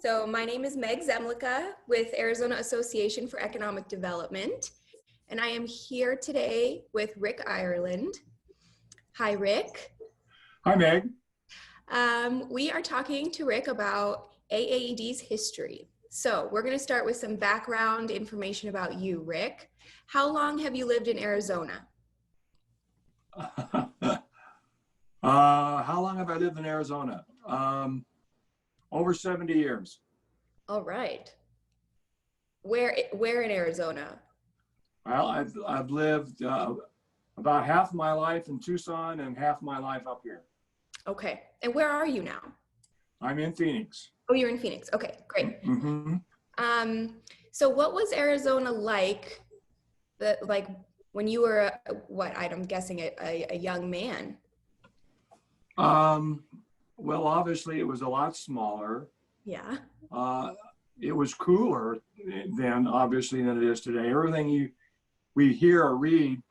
So my name is Meg Zemlicka with Arizona Association for Economic Development, and I am here today with Rick Ireland. Hi, Rick. Hi, Meg. We are talking to Rick about AAED's history. So we're going to start with some background information about you, Rick. How long have you lived in Arizona? How long have I lived in Arizona? Over 70 years. All right. Where in Arizona? Well, I've lived about half my life in Tucson and half my life up here. Okay. And where are you now? I'm in Phoenix. Oh, you're in Phoenix. Okay, great. Mm-hmm. So what was Arizona like when you were, I'm guessing a young man? Well, obviously it was a lot smaller. Yeah. It was cooler then, obviously, than it is today. Everything we hear or read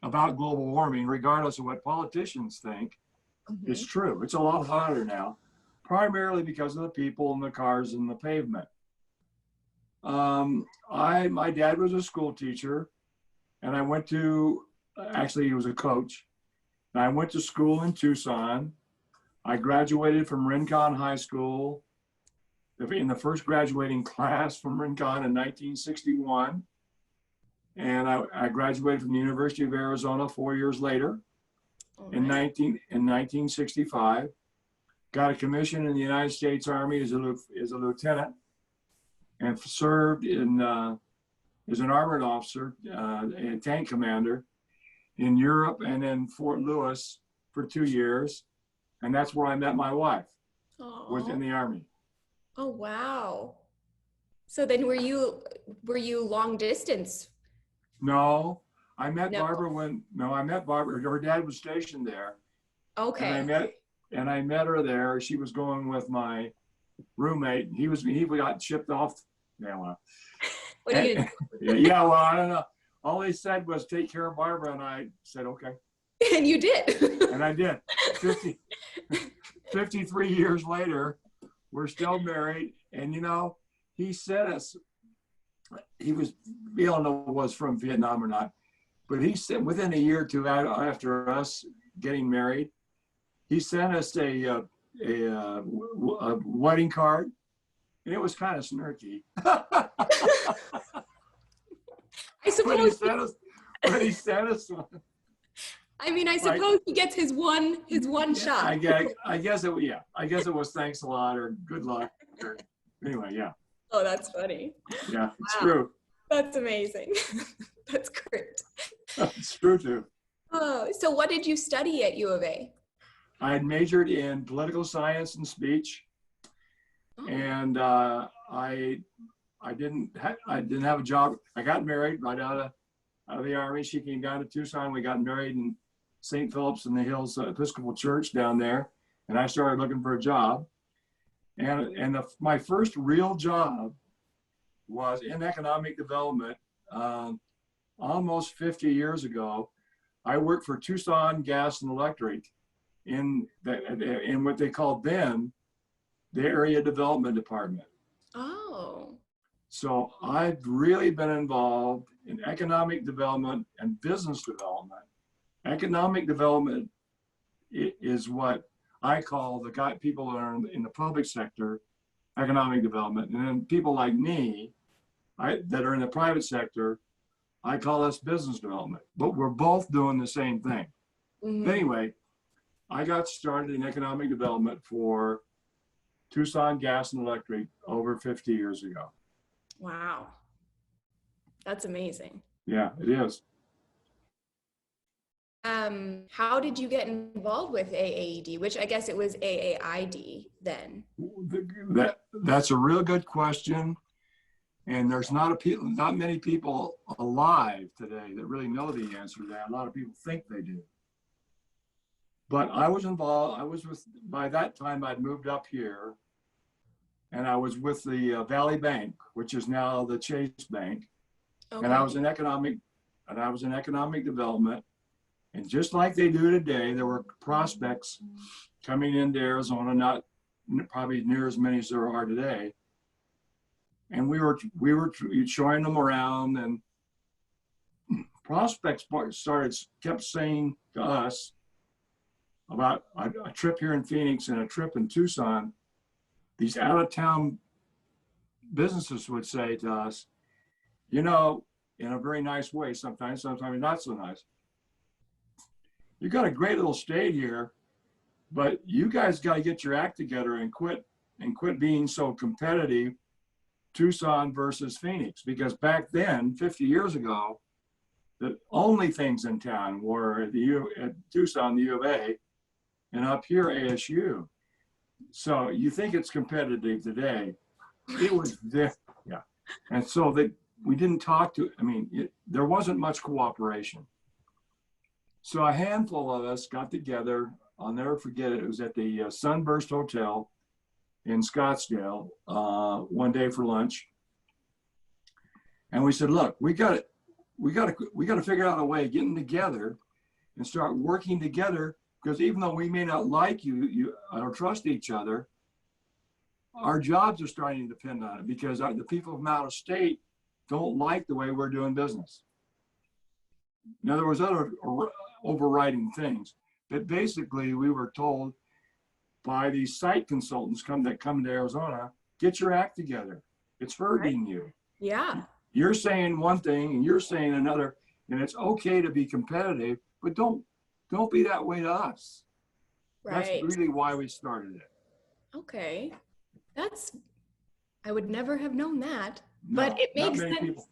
about global warming, regardless of what politicians think, is true. It's a lot hotter now, primarily because of the people and the cars and the pavement. My dad was a school teacher, and I went to, actually he was a coach, and I went to school in Tucson. I graduated from Rincon High School in the first graduating class from Rincon in 1961. And I graduated from the University of Arizona 4 years later in 1965. Got a commission in the United States Army as a lieutenant and served as an armored officer and tank commander in Europe and in Fort Lewis for 2 years. And that's where I met my wife, was in the Army. Oh, wow. So then were you long distance? No, I met Barbara I met Barbara, her dad was stationed there. Okay. And I met her there. She was going with my roommate. He got shipped off. Yeah, well. What are you gonna do? Yeah, well, I don't know. All they said was take care of Barbara, and I said, okay. And you did. And I did. 53 years later, we're still married. And, he sent us, we don't know if he was from Vietnam or not, but he sent, within a year or two after us getting married, he sent us a wedding card. And it was kind of snarky. I suppose. But he sent us one. I mean, I suppose he gets his one shot. I guess it was thanks a lot or good luck. Or, anyway, yeah. Oh, that's funny. Yeah, it's true. That's amazing. That's great. It's true too. Oh, so what did you study at U of A? I had majored in political science and speech, and I didn't have a job. I got married right out of the Army. She came down to Tucson. We got married in St. Philip's in the Hills Episcopal Church down there, and I started looking for a job. And my first real job was in economic development almost 50 years ago. I worked for Tucson Gas and Electric in what they called then the Area Development Department. Oh. So I've really been involved in economic development and business development. Economic development is what I call the people that are in the public sector, economic development. And then people like me that are in the private sector, I call us business development. But we're both doing the same thing. But anyway, I got started in economic development for Tucson Gas and Electric over 50 years ago. Wow. That's amazing. Yeah, it is. How did you get involved with AAED, which I guess it was AAID then? That's a real good question. And there's not many people alive today that really know the answer to that. A lot of people think they do. But I was involved. By that time, I'd moved up here. And I was with the Valley Bank, which is now the Chase Bank. Okay. And I was in economic development. And just like they do today, there were prospects coming into Arizona, probably near as many as there are today. And we were showing them around, and prospects kept saying to us about a trip here in Phoenix and a trip in Tucson. These out-of-town businesses would say to us, you know, in a very nice way, sometimes not so nice, you got a great little state here, but you guys got to get your act together and quit being so competitive, Tucson versus Phoenix. Because back then, 50 years ago, the only things in town were at Tucson, the U of A, and up here, ASU. So you think it's competitive today. It was there, yeah. And so we didn't talk to, there wasn't much cooperation. So a handful of us got together. I'll never forget it. It was at the Sunburst Hotel in Scottsdale one day for lunch. And we said, look, we got to figure out a way of getting together and start working together, because even though we may not like you or trust each other, our jobs are starting to depend on it, because the people from out of state don't like the way we're doing business. Now, there was other overriding things, but basically we were told by these site consultants that come to Arizona, get your act together. It's hurting you. Yeah. You're saying one thing and you're saying another, and it's okay to be competitive, but don't be that way to us. Right. That's really why we started it. Okay. I would never have known that, No, but it makes sense people.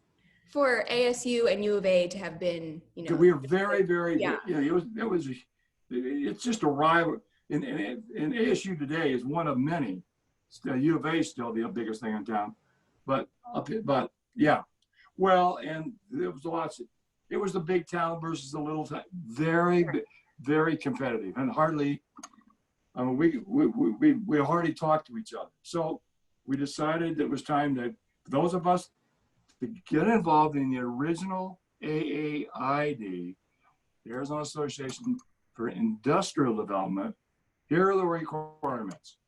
For ASU and U of A to have been, We are very, very, yeah. It's just a rival. And ASU today is one of many. U of A is still the biggest thing in town, but yeah. Well, and there was it was the big town versus the little town. Very, very competitive, and hardly. We hardly talked to each other. So we decided it was time that those of us to get involved in the original AAID, the Arizona Association for Industrial Development. Here are the requirements.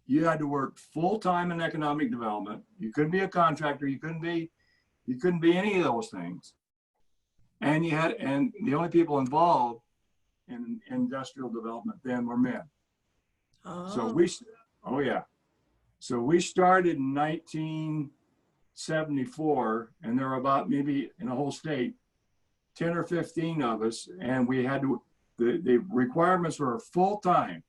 You had to work full-time in economic development. You couldn't be a contractor. You couldn't be any of those things. And the only people involved in industrial development then were men. Oh. So we started in 1974, and there were about, maybe in the whole state, 10 or 15 of us, and we had to, the requirements were full-time,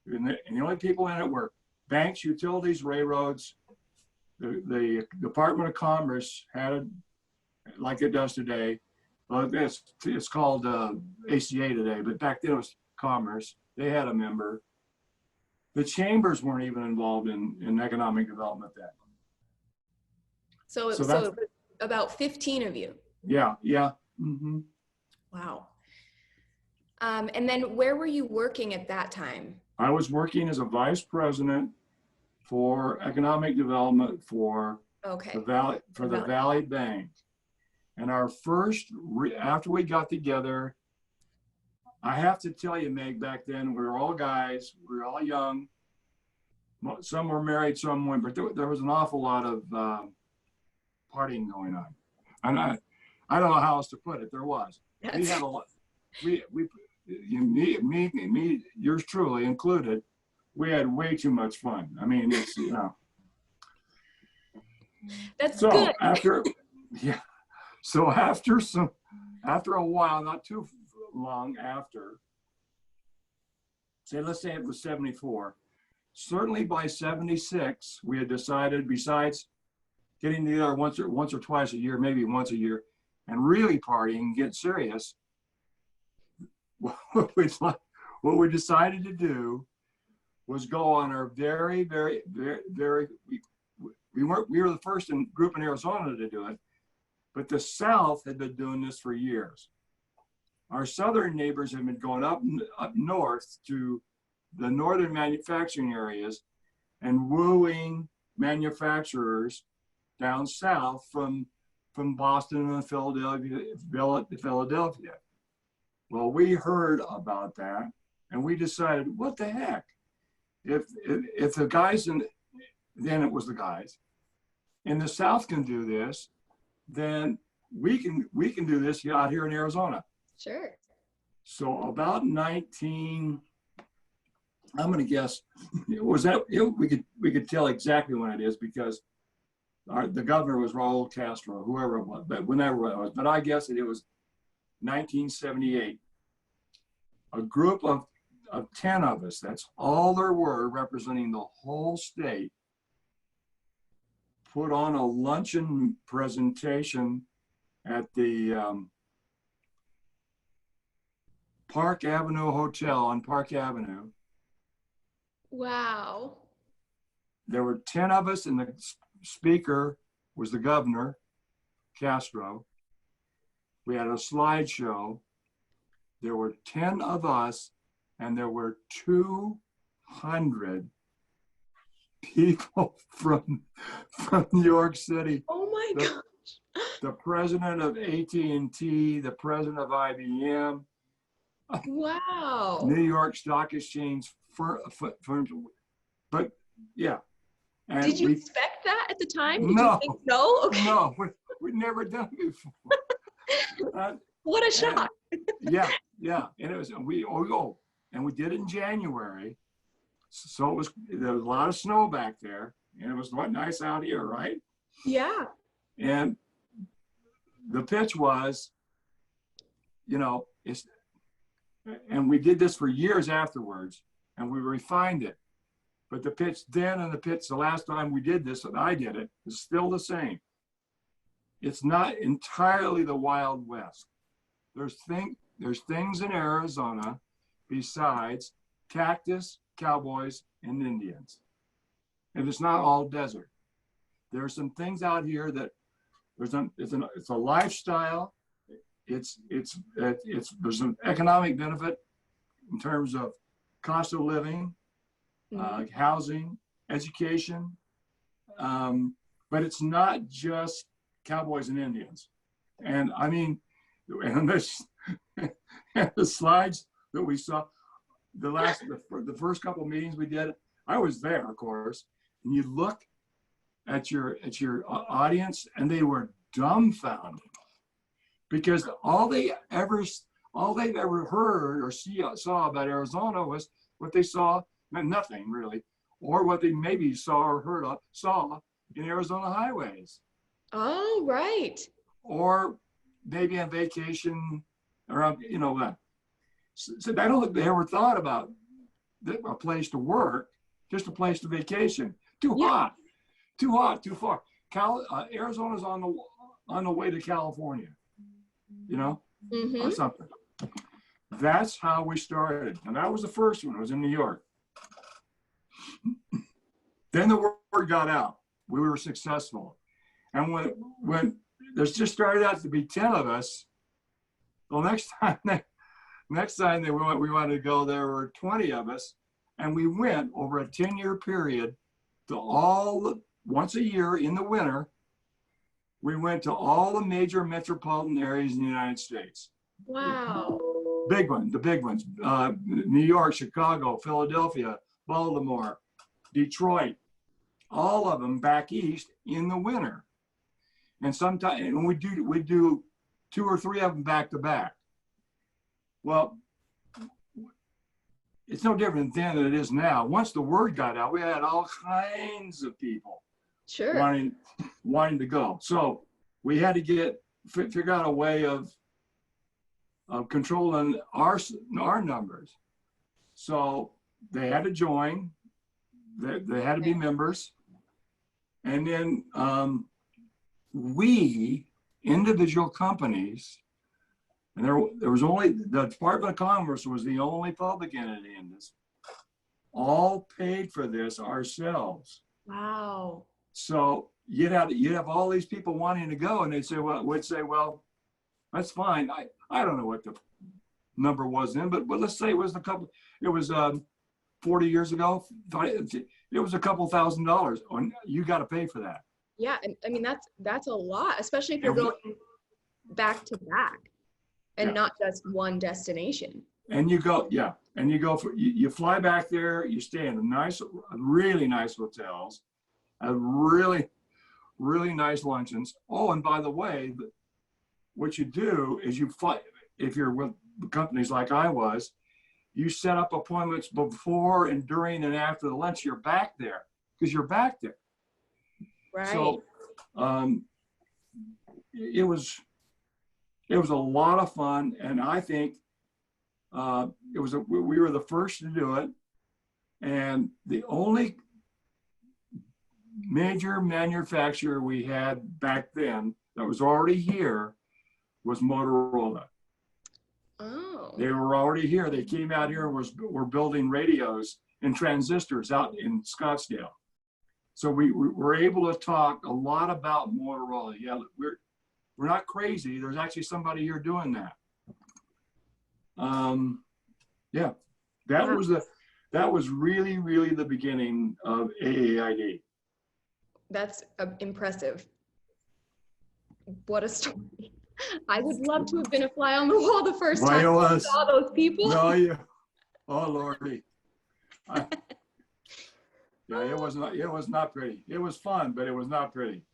and the only people in it were banks, utilities, railroads. The Department of Commerce had it like it does today. Well, it's called ACA today, but back then it was Commerce. They had a member. The chambers weren't even involved in economic development then. So about 15 of you. Yeah. Mm-hmm. Wow. And then where were you working at that time? I was working as a vice president for economic development for the Valley Bank. And our first, after we got together, I have to tell you, Meg, back then we were all guys, we were all young. Some were married, some weren't, but there was an awful lot of partying going on. And I don't know how else to put it. There was. We had a lot. Me, yours truly included. We had way too much fun. It's That's good. So after a while, not too long after, let's say it was 74. Certainly by 76, we had decided, besides getting together once or twice a year, maybe once a year, and really partying and get serious, what we decided to do was go on our very, very, very, very, we were the first group in Arizona to do it, but the South had been doing this for years. Our southern neighbors have been going up north to the northern manufacturing areas and wooing manufacturers down south from Boston and Philadelphia. Well, we heard about that and we decided, what the heck? if the guys then it was the guys in the South can do this, then we can do this out here in Arizona. Sure. So about 19, I'm going to guess, we could tell exactly when it is because the governor was Raul Castro, whoever it was, but whenever it was. But I guess it was 1978. A group of 10 of us, that's all there were, representing the whole state, put on a luncheon presentation at the Park Avenue Hotel on Park Avenue. Wow. There were 10 of us, and the speaker was the governor, Castro. We had a slideshow. There were 10 of us, and there were 200 people from New York City. Oh my gosh. The president of AT&T, the president of IBM, Wow. New York Stock Exchange firms. But yeah. And did you expect that at the time? Did no, you think no? Okay. No, we'd never done it before. What a shock. Yeah. And it was, and we did it in January. So there was a lot of snow back there, and it was nice out here, right? Yeah. And the pitch was, and we did this for years afterwards, and we refined it. But the pitch then and the pitch the last time we did this, and I did it, is still the same. It's not entirely the Wild West. There's things in Arizona besides cactus, cowboys, and Indians. And it's not all desert. There are some things out here that it's a lifestyle. There's an economic benefit in terms of cost of living, housing, education, but it's not just cowboys and Indians. And I mean, and the slides that we saw, the first couple of meetings we did, I was there, of course, and you look at your audience, and they were dumbfounded because all they've ever heard or saw about Arizona was what they saw, nothing really, or what they maybe saw or saw in Arizona highways. Oh, right. Or maybe on vacation, or so I don't think they ever thought about a place to work, just a place to vacation. Too hot, too far. Arizona's on the way to California, or something. That's how we started, and that was the first one. It was in New York. Then the word got out. We were successful, and when there's just started out to be 10 of us, well, next time we wanted to go, there were 20 of us, and we went over a 10-year period to once a year in the winter. We went to all the major metropolitan areas in the United States. Wow. The big ones, New York, Chicago, Philadelphia, Baltimore, Detroit, all of them back east in the winter. And sometimes we do 2 or 3 of them back to back. Well, it's no different then than it is now. Once the word got out, we had all kinds of people wanting to go. So we had to figure out a way of controlling our numbers. So they had to join. They had to be members. And then we, individual companies, and there was only, the Department of Commerce was the only public entity in this, all paid for this ourselves. Wow. So you'd have all these people wanting to go, and we'd say, well, that's fine. I don't know what the number was then, but let's say it was 40 years ago, it was a couple $1,000s. You got to pay for that. Yeah, and I mean that's a lot, especially if you're going back to back and not just one destination. And you go, and you go for you fly back there. You stay in really nice hotels, really nice luncheons. Oh, and by the way, what you do is you fly. If you're with companies like I was, you set up appointments before and during and after the lunch. You're back there because you're back there. Right. So it was a lot of fun, and I think we were the first to do it, and the only major manufacturer we had back then that was already here was Motorola. Oh. They were already here. They came out here and were building radios and transistors out in Scottsdale. So we were able to talk a lot about Motorola. Yeah, we're not crazy. There's actually somebody here doing that. Yeah, that was really the beginning of AAID. That's impressive. What a story. I would love to have been a fly on the wall the first time I saw those people. No, you. Oh, Lordy. Yeah, it was not pretty. It was fun, but it was not pretty.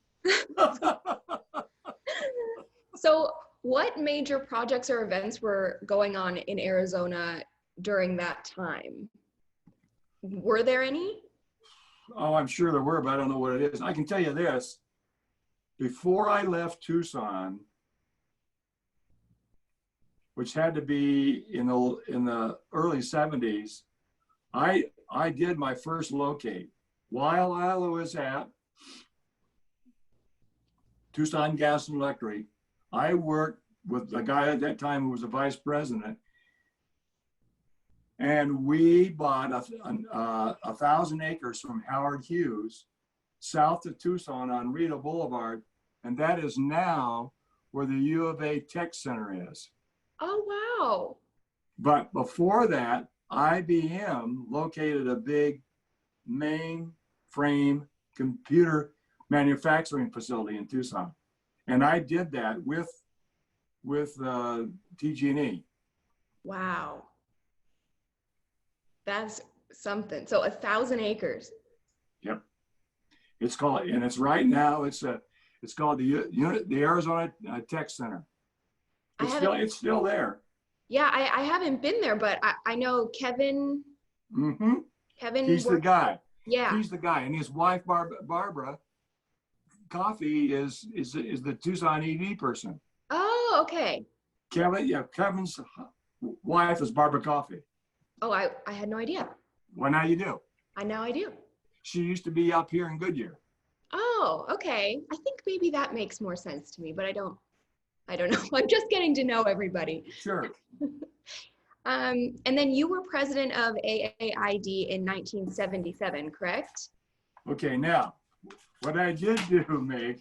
So what major projects or events were going on in Arizona during that time? Were there any? Oh, I'm sure there were, but I don't know what it is. I can tell you this. Before I left Tucson, which had to be in the early 70s, I did my first locate. While I was at Tucson Gas and Electric, I worked with a guy at that time who was a vice president, and we bought 1,000 acres from Howard Hughes, south of Tucson on Rita Boulevard, and that is now where the U of A Tech Center is. Oh, wow. But before that, IBM located a big mainframe computer manufacturing facility in Tucson. And I did that with TG&E. Wow. That's something. So 1,000 acres. Yep. It's called, and it's right now, it's called the Arizona Tech Center. It's still there. Yeah, I haven't been there, but I know Kevin. Mm-hmm. Kevin. He's the guy. Yeah. He's the guy, and his wife Barbara Coffee is the Tucson EV person. Oh, okay. Kevin's wife is Barbara Coffee. Oh, I had no idea. Well, now you do. Now I do. She used to be up here in Goodyear. Oh, okay. I think maybe that makes more sense to me, but I don't know. I'm just getting to know everybody. Sure. And then you were president of AAID in 1977, correct? Okay, now, what I did do, Meg,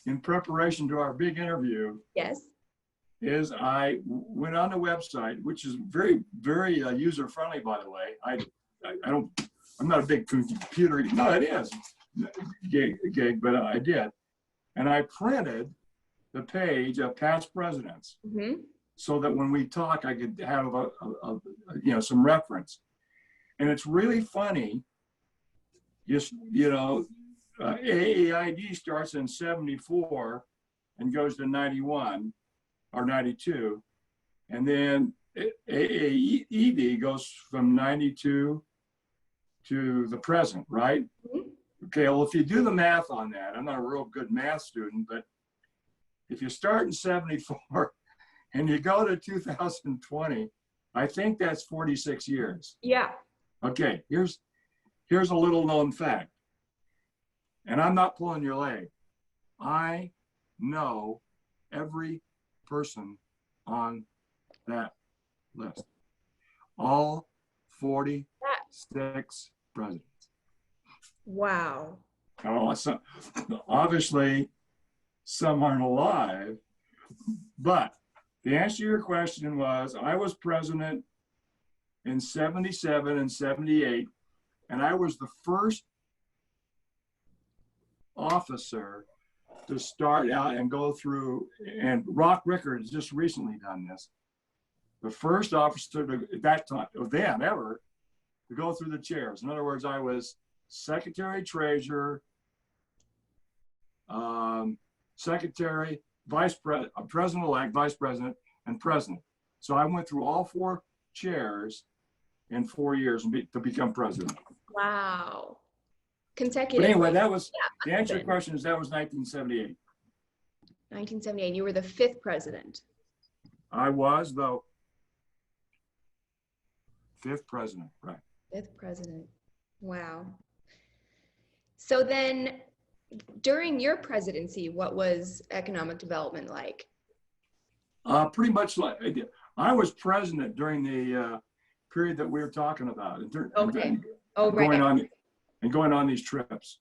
in preparation to our big interview, yes, is I went on the website, which is very, very user-friendly, by the way. I'm not a big computer, no, it is, gig, but I did. And I printed the page of past presidents, mm-hmm. so that when we talk, I could have some reference. And it's really funny. AAID starts in 74 and goes to 91 or 92, and then AAED goes from 92 to the present, right? Mm-hmm. Okay, well, if you do the math on that, I'm not a real good math student, but if you start in 74 and you go to 2020, I think that's 46 years. Yeah. Okay, here's a little known fact. And I'm not pulling your leg. I know every person on that list. All 46 presidents. Wow. Now, obviously, some aren't alive, but the answer to your question was, I was president in 77 and 78, and I was the first officer to start out and go through, and Rock Rickard has just recently done this, the first officer at that time, then ever, to go through the chairs. In other words, I was secretary, treasurer, secretary, president-elect, vice president, and president. So I went through all 4 chairs in 4 years to become president. Wow. But Consecutively. anyway, that was, Yeah, to answer your question, that was 1978. 1978. You were the 5th president. I was the 5th president, right. 5th president. Wow. So then during your presidency, what was economic development like? Pretty much like I was president during the period that we were talking about. Okay. Going on these trips.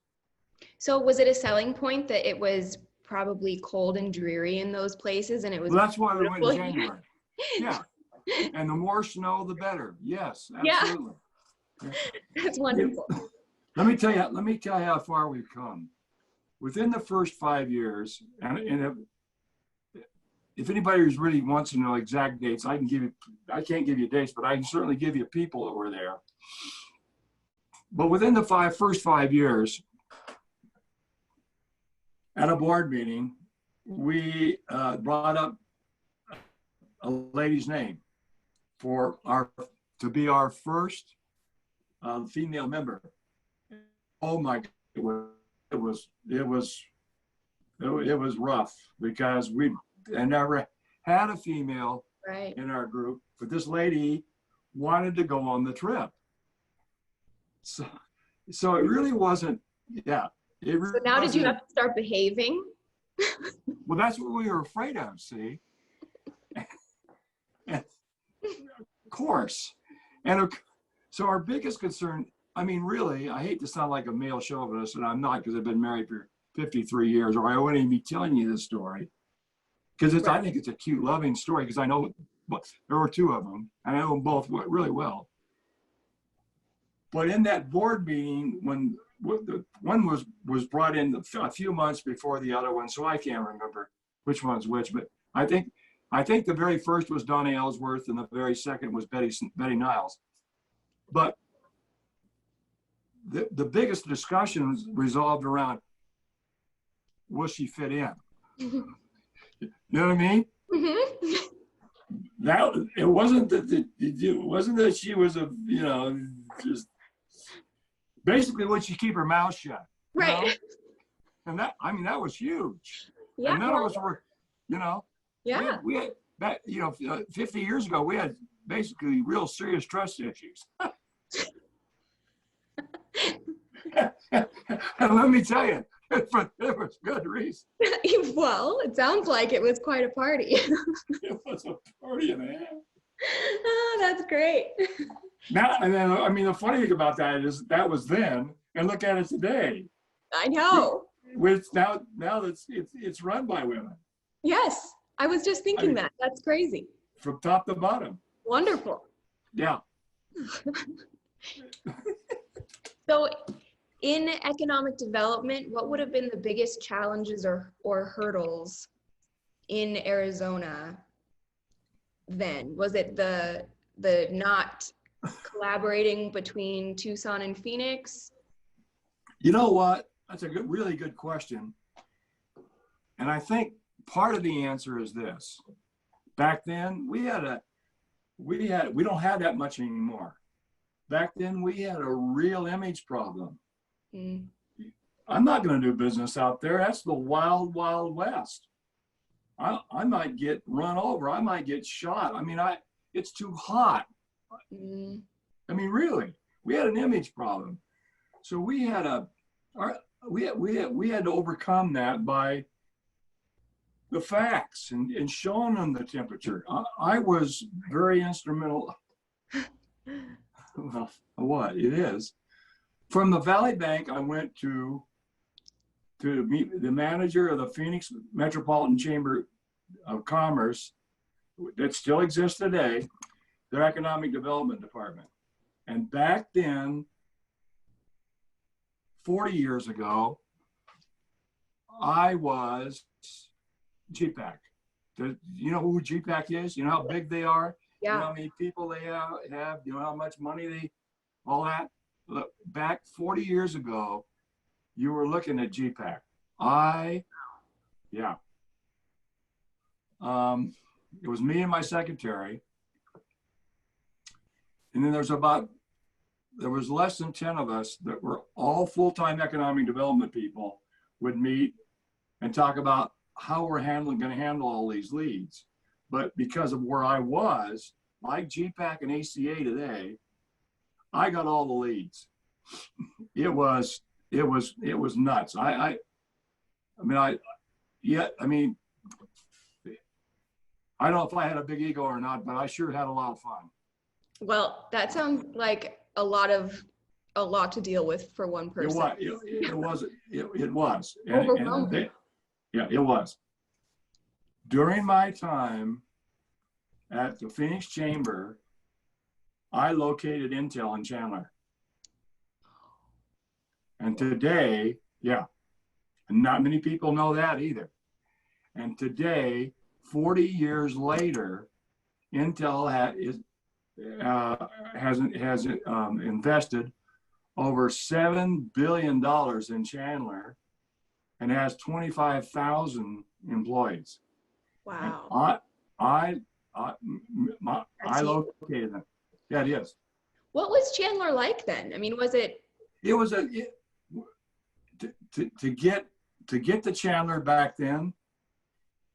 So was it a selling point that it was probably cold and dreary in those places, and it was? Well, that's why we went in January. Yeah. And the more snow, the better. Yes, absolutely. Yeah. That's wonderful. Let me tell you how far we've come. Within the first 5 years, and if anybody really wants to know exact dates, I can't give you dates, but I can certainly give you people that were there. But within the first 5 years, at a board meeting, we brought up a lady's name to be our first female member. Oh my God, it was rough because we never had a female in our group, but this lady wanted to go on the trip. So it really wasn't, yeah. So now did you have to start behaving? Well, that's what we were afraid of, see? Of course. And so our biggest concern, I mean, really, I hate to sound like a male chauvinist, and I'm not, because I've been married for 53 years, or I wouldn't even be telling you this story. Because I think it's a cute, loving story, because I know there were 2 of them, and I know them both really well. But in that board meeting, when the one was brought in a few months before the other one, so I can't remember which one's which, but I think the very first was Donna Ellsworth, and the very second was Betty Niles. But the biggest discussions resolved around, will she fit in? You know what I mean? Mm-hmm. It wasn't that she was just basically, would she keep her mouth shut? Right. You know? And that was huge. Yeah. And none of us were, Yeah. we had that, 50 years ago, we had basically real serious trust issues. And let me tell you, it was good reason. Well, it sounds like it was quite a party. It was a party and a half. Oh, that's great. Now, and then, I mean, the funny thing about that is that was then, and look at it today. I know. Now it's run by women. Yes, I was just thinking that. That's crazy. From top to bottom. Wonderful. Yeah. So, in economic development, what would have been the biggest challenges or hurdles in Arizona then? Was it the not collaborating between Tucson and Phoenix? You know what? That's a really good question. And I think part of the answer is this. Back then, we don't have that much anymore. Back then, we had a real image problem. Mm. I'm not going to do business out there. That's the wild, wild west. I might get run over. I might get shot. I mean, it's too hot. Mm. I mean, really, we had an image problem. So we had to overcome that by the facts and showing them the temperature. I was very instrumental. Well, what it is. From the Valley Bank, I went to meet the manager of the Phoenix Metropolitan Chamber of Commerce that still exists today, their economic development department. And back then, 40 years ago, I was GPAC. You know who GPAC is? You know how big they are? You know Yeah. how many people they have, you know how much money they, all that. Look, back 40 years ago, you were looking at GPAC. Yeah. It was me and my secretary. And then there was less than 10 of us that were all full-time economic development people would meet and talk about how we're going to handle all these leads. But because of where I was, like GPAC and ACA today, I got all the leads. It was nuts. I mean, I don't know if I had a big ego or not, but I sure had a lot of fun. Well, that sounds like a lot to deal with for one person. It was. Overwhelming. Yeah, it was. During my time at the Phoenix Chamber, I located Intel in Chandler. And today, yeah, not many people know that either. And today, 40 years later, Intel has invested over $7 billion in Chandler and has 25,000 employees. Wow. And I located them. Yeah, it is. What was Chandler like then? I mean, was it? It was to get to Chandler back then.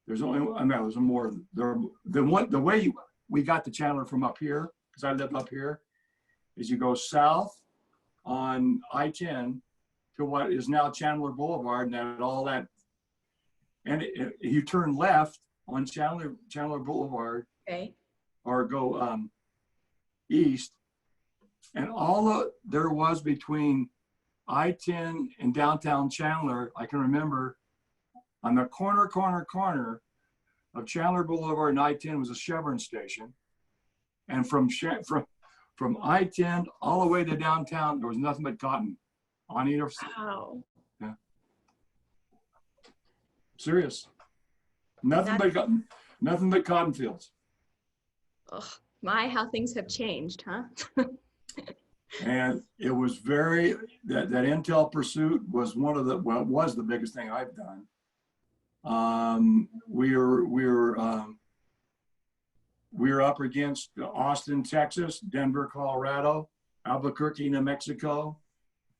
There's more. The way we got to Chandler from up here, because I live up here, is you go south on I-10 to what is now Chandler Boulevard, and all that, and you turn left on Chandler Boulevard, Okay. or go east, and there was between I-10 and downtown Chandler, I can remember, on the corner of Chandler Boulevard and I-10 was a Chevron station. And from I-10 all the way to downtown, there was nothing but cotton on either side. Wow. Yeah. Serious. Nothing but cotton fields. Oh, my, how things have changed, huh? And it was that Intel pursuit was was the biggest thing I've done. We were up against Austin, Texas, Denver, Colorado, Albuquerque, New Mexico.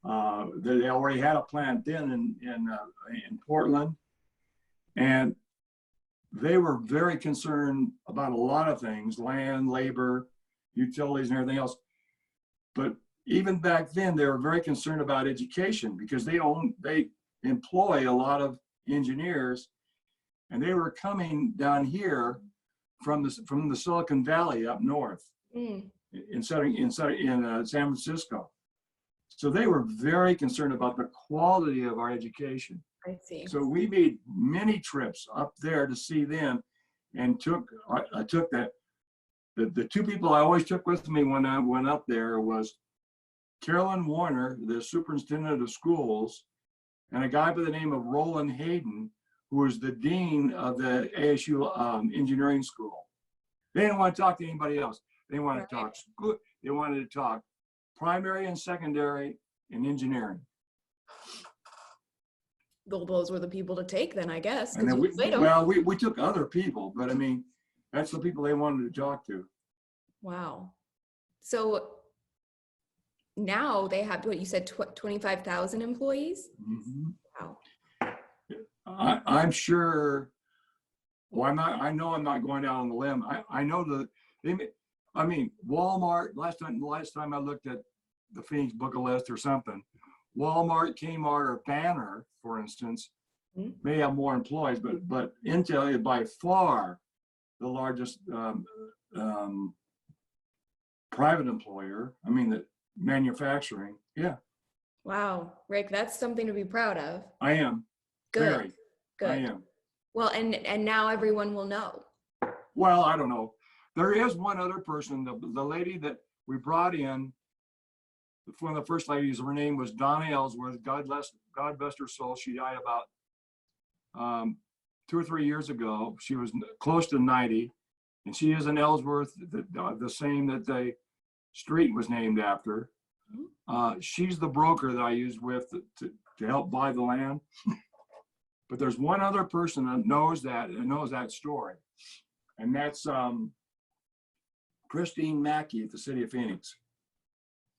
They already had a plant then in Portland, and they were very concerned about a lot of things: land, labor, utilities, and everything else. But even back then, they were very concerned about education, because they employ a lot of engineers, and they were coming down here from the Silicon Valley up north in San Francisco. So they were very concerned about the quality of our education. I see. So we made many trips up there to see them, and I took the two people I always took with me when I went up there was Carolyn Warner, the superintendent of schools, and a guy by the name of Roland Hayden, who was the dean of the ASU engineering school. They didn't want to talk to anybody else. They wanted to talk school. They wanted to talk primary and secondary and engineering. Well, those were the people to take then, I guess. And then we took other people, but I mean, that's the people they wanted to talk to. Wow. So now they have, what you said, 25,000 employees? Mm-hmm. Wow. I'm sure, I know I'm not going down on the limb. I know Walmart, last time I looked at the Phoenix Book of List or something, Walmart, Kmart, or Banner, for instance, may have more employees, but Intel is by far the largest private employer. I mean, the manufacturing. Yeah. Wow, Rick, that's something to be proud of. I am. Good. Good. I am. Well, and now everyone will know. Well, I don't know. There is one other person, the lady that we brought in, one of the first ladies, her name was Donna Ellsworth. God bless her soul. She died about 2 or 3 years ago. She was close to 90. and she is in Ellsworth, the same that the street was named after. She's the broker that I used with to help buy the land. But there's one other person that knows that story, and that's Christine Mackey at the City of Phoenix.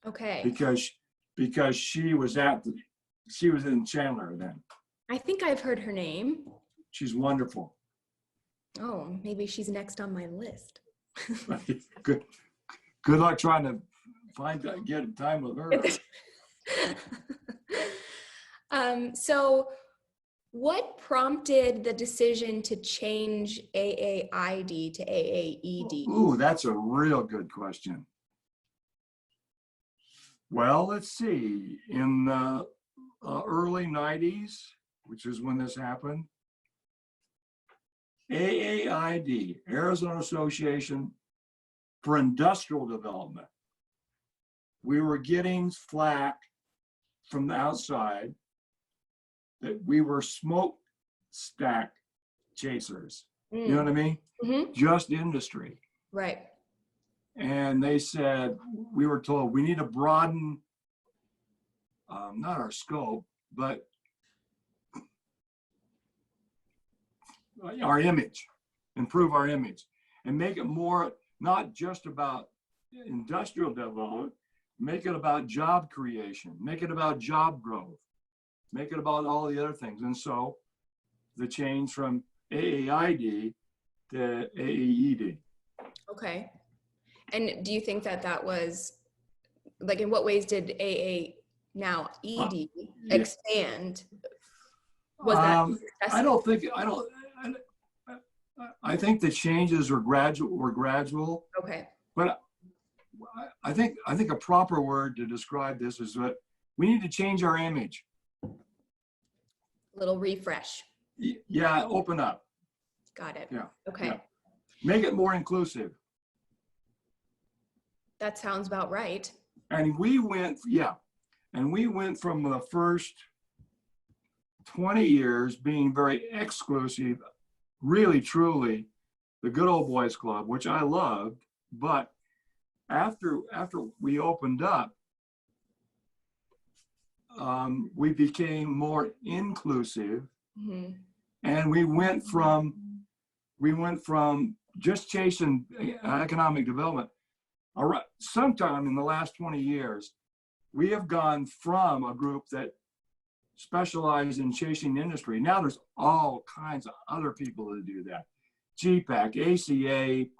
Okay. Because she was in Chandler then. I think I've heard her name. She's wonderful. Oh, maybe she's next on my list. Good luck trying to get time with her. So what prompted the decision to change AAID to AAED? Ooh, that's a real good question. Well, let's see. In the early 90s, which is when this happened, AAID, Arizona Association for Industrial Development, we were getting flack from the outside that we were smokestack chasers. You know what I mean? Mm-hmm. Just industry. Right. And they said, we were told we need to broaden, not our scope, but our image, improve our image, and make it more, not just about industrial development, make it about job creation, make it about job growth, make it about all the other things. And so the change from AAID to AAED. Okay. And do you think that was, like, in what ways did AA now ED expand? Was that successful? I think the changes were gradual. Okay. But I think a proper word to describe this is that we need to change our image. Little refresh. Yeah, open up. Got it. Yeah. Okay. Yeah. Make it more inclusive. That sounds about right. And we went from the first 20 years being very exclusive, really, truly, the good old boys club, which I loved. But after we opened up, we became more inclusive, Mm-hmm. and we went from just chasing economic development. Sometime in the last 20 years, we have gone from a group that specialized in chasing industry. Now there's all kinds of other people that do that. GPAC, ACA,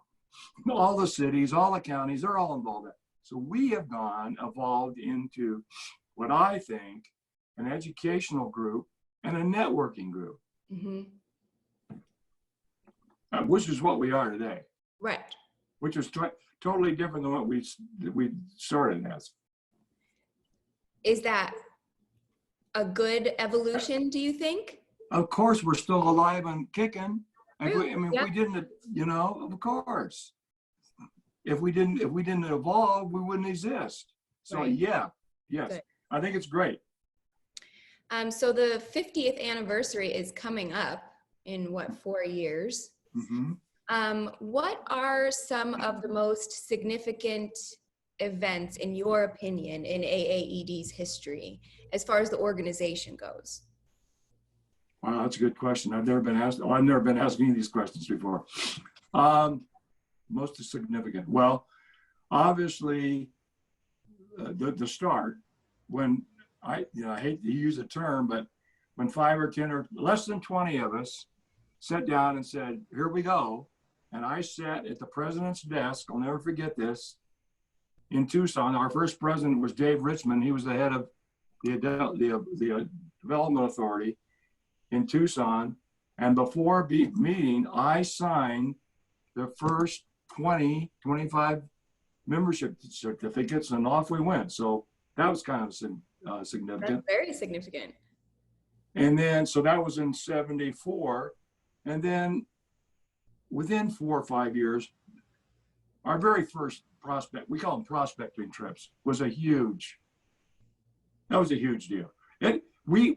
all the cities, all the counties, they're all involved in it. So we have evolved into what I think an educational group and a networking group, Mm-hmm. Which is what we are today. Right. Which is totally different than what we started as. Is that a good evolution, do you think? Of course, we're still alive and kicking. Really? If we didn't, of course. If we didn't evolve, we wouldn't exist. So Right. yes, good. I think it's great. So the 50th anniversary is coming up in 4 years? Mm-hmm. What are some of the most significant events, in your opinion, in AAED's history, as far as the organization goes? Wow, that's a good question. I've never been asked any of these questions before. Most significant. Well, obviously, the start, when I hate to use a term, but when 5 or 10 or less than 20 of us sat down and said, here we go. And I sat at the president's desk, I'll never forget this, in Tucson. Our first president was Dave Richmond. He was the head of the Development Authority in Tucson. And before meeting, I signed the first 25 membership certificates, and off we went. So that was kind of significant. That's very significant. And then, so that was in 74. And then within 4 or 5 years, our very first we call them prospecting trips, was a huge deal. We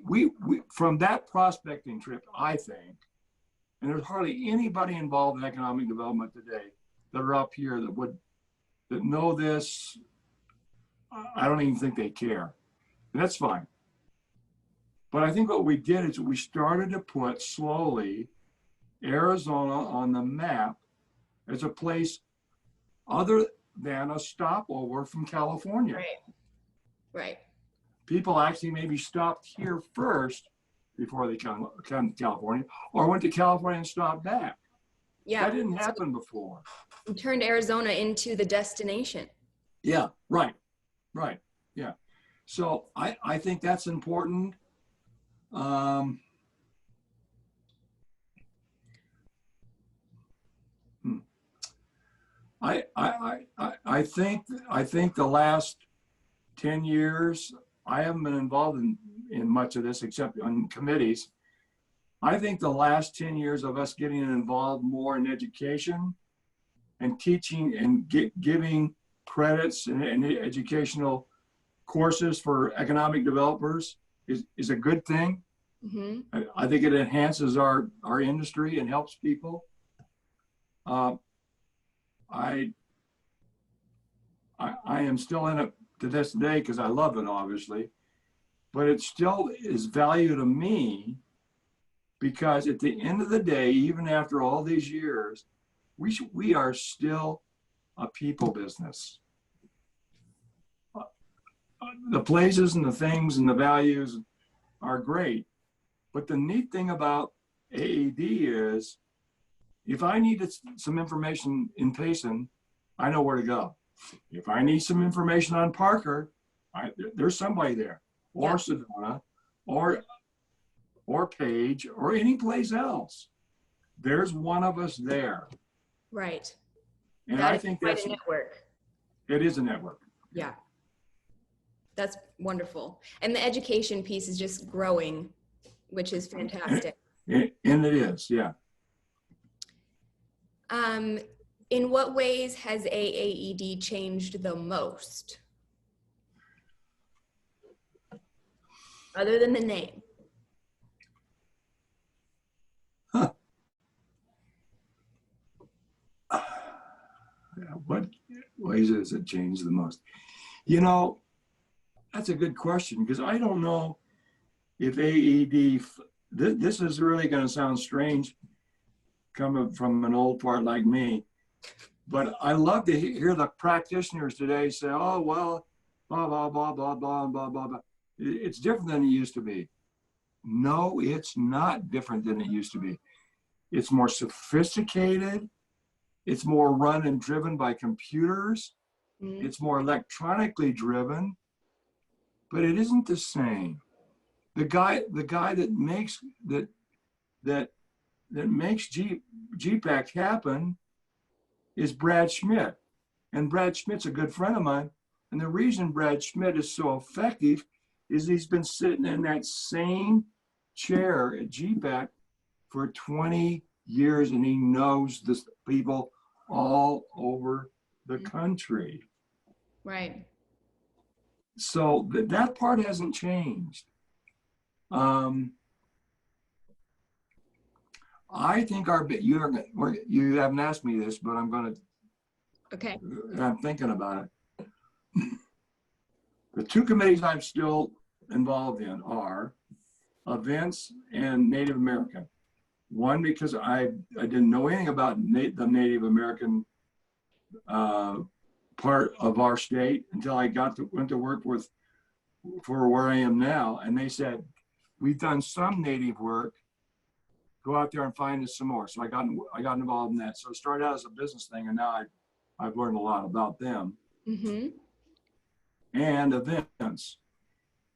from that prospecting trip, I think, and there's hardly anybody involved in economic development today that are up here that know this. I don't even think they care. And that's fine. But I think what we did is we started to put slowly Arizona on the map as a place other than a stopover from California. Right. Right. People actually maybe stopped here first before they come to California, or went to California and stopped back. Yeah. That didn't happen before. We turned Arizona into the destination. Yeah, right. Yeah. So I think that's important. I think the last 10 years, I haven't been involved in much of this except on committees. I think the last 10 years of us getting involved more in education and teaching and giving credits and educational courses for economic developers is a good thing. Mm-hmm. I think it enhances our industry and helps people. I am still in it to this day because I love it, obviously, but it still is value to me because at the end of the day, even after all these years, we are still a people business. The places and the things and the values are great, but the neat thing about AAD is if I needed some information in Payson, I know where to go. If I need some information on Parker, there's somebody there, or Sedona, or Page, or any place else. There's one of us there. Right. And that I is think quite that's a network. It is a network. Yeah. That's wonderful. And the education piece is just growing, which is fantastic. And it is, yeah. In what ways has AAED changed the most? Other than the name. Huh. What ways has it changed the most? You know, that's a good question because I don't know if AED, this is really going to sound strange coming from an old part like me, but I love to hear the practitioners today say, oh, well, blah, blah, blah, blah, blah, blah, blah, blah. It's different than it used to be. No, it's not different than it used to be. It's more sophisticated. It's more run and driven by computers. Mm-hmm. It's more electronically driven, but it isn't the same. The guy that makes GPAC happen is Brad Schmidt. And Brad Schmidt's a good friend of mine. And the reason Brad Schmidt is so effective is he's been sitting in that same chair at GPAC for 20 years and he knows the people all over the country. Right. So that part hasn't changed. I think you haven't asked me this, but I'm going to. Okay. I'm thinking about it. The two committees I'm still involved in are events and Native American. One, because I didn't know anything about the Native American part of our state until I went to work for where I am now. And they said, we've done some Native work, go out there and find us some more. So I got involved in that. So it started out as a business thing, and now I've learned a lot about them. Mm-hmm. And events,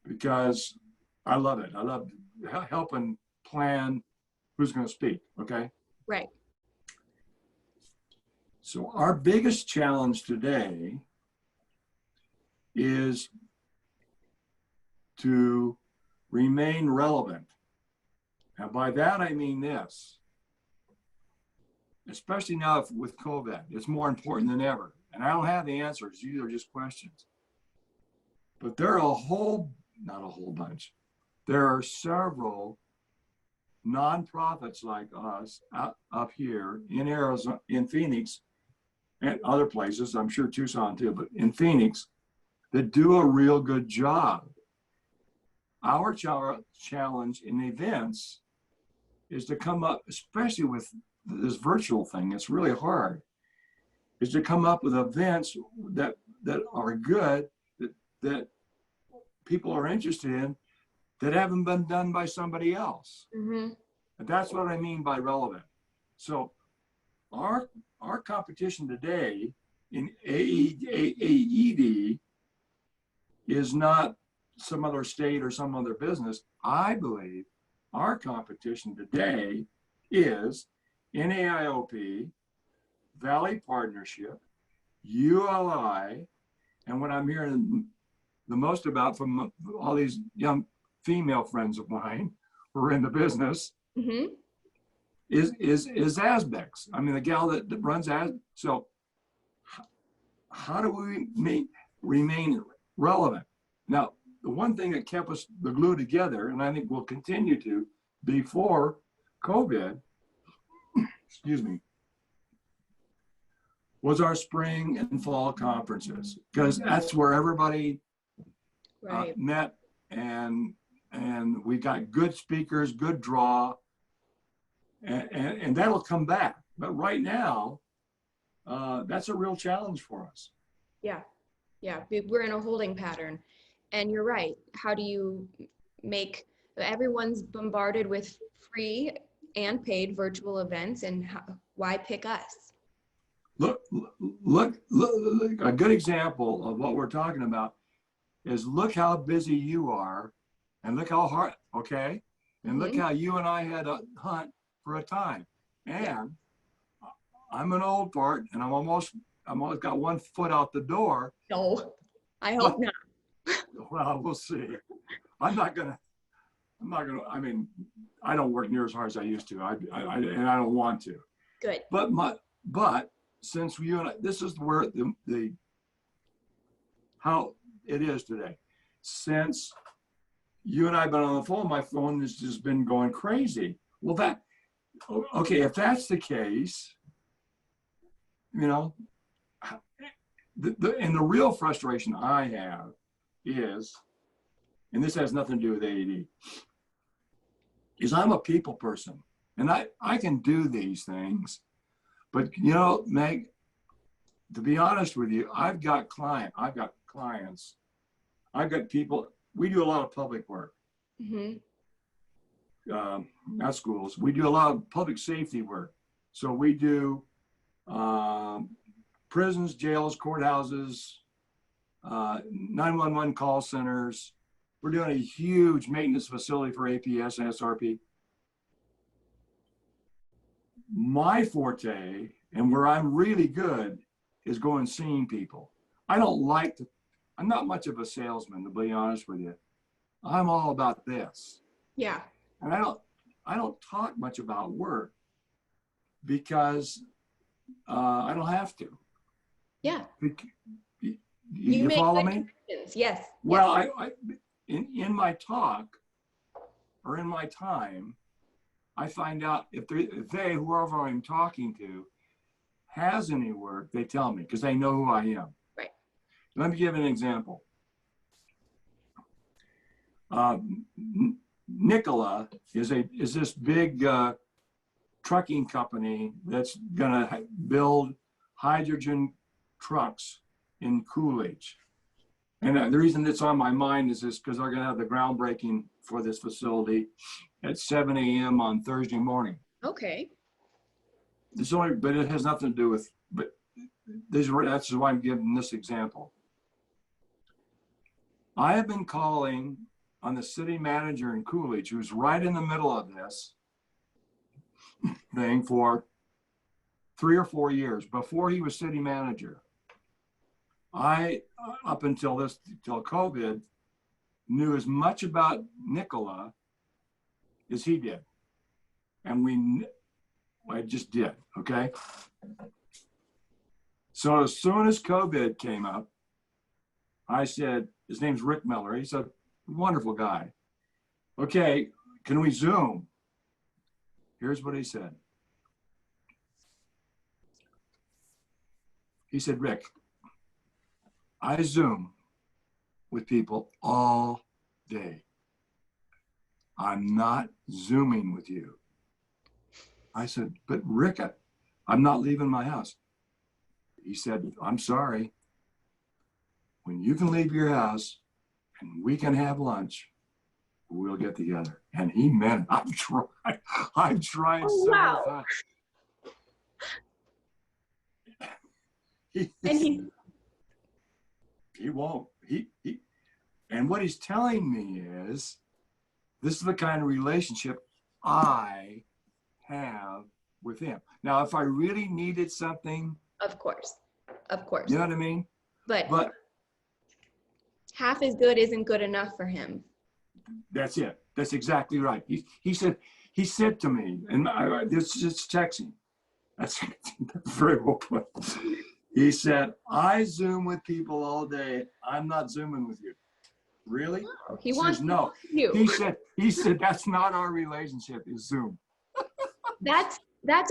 because I love it. I love helping plan who's going to speak, okay? Right. So our biggest challenge today is to remain relevant. And by that, I mean this, especially now with COVID, it's more important than ever. And I don't have the answers, these are just questions. But there are not a whole bunch, there are several nonprofits like us up here in Arizona, in Phoenix, and other places, I'm sure Tucson too, but in Phoenix, that do a real good job. Our challenge in events is to come up, especially with this virtual thing, it's really hard, is to come up with events that are good, that people are interested in, that haven't been done by somebody else. Mm-hmm. And that's what I mean by relevant. So our competition today in AED is not some other state or some other business. I believe our competition today is NAIOP, Valley Partnership, ULI, and what I'm hearing the most about from all these young female friends of mine who are in the business, Mm-hmm. is Asbex. I mean, the gal that runs Asbex. So how do we remain relevant? Now, the one thing that kept us the glue together, and I think will continue to before COVID, excuse me, was our spring and fall conferences, because that's where everybody Right. met, and we got good speakers, good draw, and that'll come back. But right now, that's a real challenge for us. Yeah. Yeah. We're in a holding pattern. And you're right. How do you make everyone's bombarded with free and paid virtual events, and why pick us? Look, a good example of what we're talking about is look how busy you are, and look how hard, okay? And look how you and I had to hunt for a time. And I'm an old fart, and I'm almost got 1 foot out the door. No, I hope not. Well, we'll see. I mean, I don't work near as hard as I used to. And I don't want to. Good. But since you and I, this is where the how it is today. Since you and I have been on the phone, my phone has just been going crazy. Well, okay, if that's the case, you know, and the real frustration I have is, and this has nothing to do with AED, is I'm a people person, and I can do these things, but you know, Meg, to be honest with you, I've got clients, I've got people. We do a lot of public work. Mm-hmm. At schools, we do a lot of public safety work. So we do prisons, jails, courthouses, 911 call centers. We're doing a huge maintenance facility for APS and SRP. My forte, and where I'm really good, is going seeing people. I'm not much of a salesman, to be honest with you. I'm all about this. Yeah. And I don't talk much about work because I don't have to. Yeah. You follow me? Yes. Well, yes. In my talk or in my time, I find out if they, whoever I'm talking to, has any work, they tell me because they know who I am. Right. Let me give an example. Nikola is this big trucking company that's gonna build hydrogen trucks in Coolidge. And the reason it's on my mind is because they're gonna have the groundbreaking for this facility at 7 a.m. on Thursday morning. Okay. But it has nothing to do with, that's why I'm giving this example. I have been calling on the city manager in Coolidge, who's right in the middle of this thing, for 3 or 4 years before he was city manager. I, up until COVID, knew as much about Nikola as he did. And I just did, okay? So as soon as COVID came up, I said, his name's Rick Miller. He's a wonderful guy. Okay, can we Zoom? Here's what he said. He said, Rick, I Zoom with people all day. I'm not Zooming with you. I said, but Rick, I'm not leaving my house. He said, I'm sorry. When you can leave your house and we can have lunch, we'll get together. And he meant it. I've tried Oh, several wow. times. And He won't. And what he's telling me is, this is the kind of relationship I have with him. Now, if I really needed something, of course. you know what I mean? But half as good isn't good enough for him. That's it. That's exactly right. He said to me, and this is texting. That's very well put. He said, I Zoom with people all day. I'm not Zooming with you. Really? Oh, he wants says, no. you. He said, that's not our relationship, is Zoom. That's